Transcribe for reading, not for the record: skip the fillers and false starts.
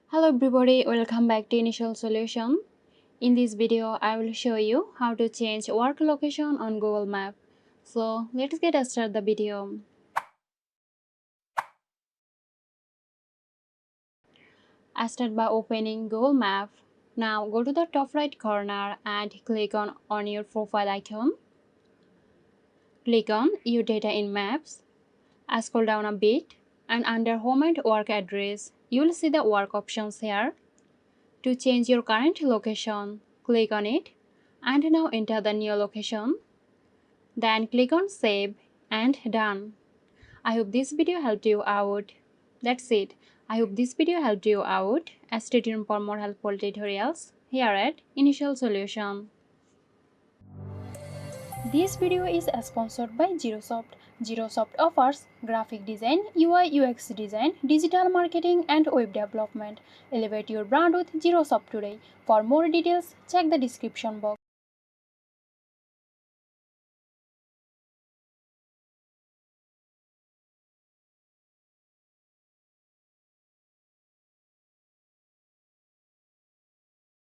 Hello everybody, welcome back to Initial Solution. In this video, I will show you how to change work location on Google Map. So let's get started the video. I start by opening Google Map. Now go to the top right corner and click on your profile icon. Click on View Data in Maps. I scroll down a bit and under Home and Work Address, you will see the work options here. To change your current location, click on it and now enter the new location. Then click on Save and Done. I hope this video helped you out. That's it. I hope this video helped you out. Stay tuned for more helpful tutorials here at Initial Solution. This video is sponsored by Girosoft. Girosoft offers graphic design, UI UX design, digital marketing and web development. Elevate your brand with Girosoft today. For more details, check the description box.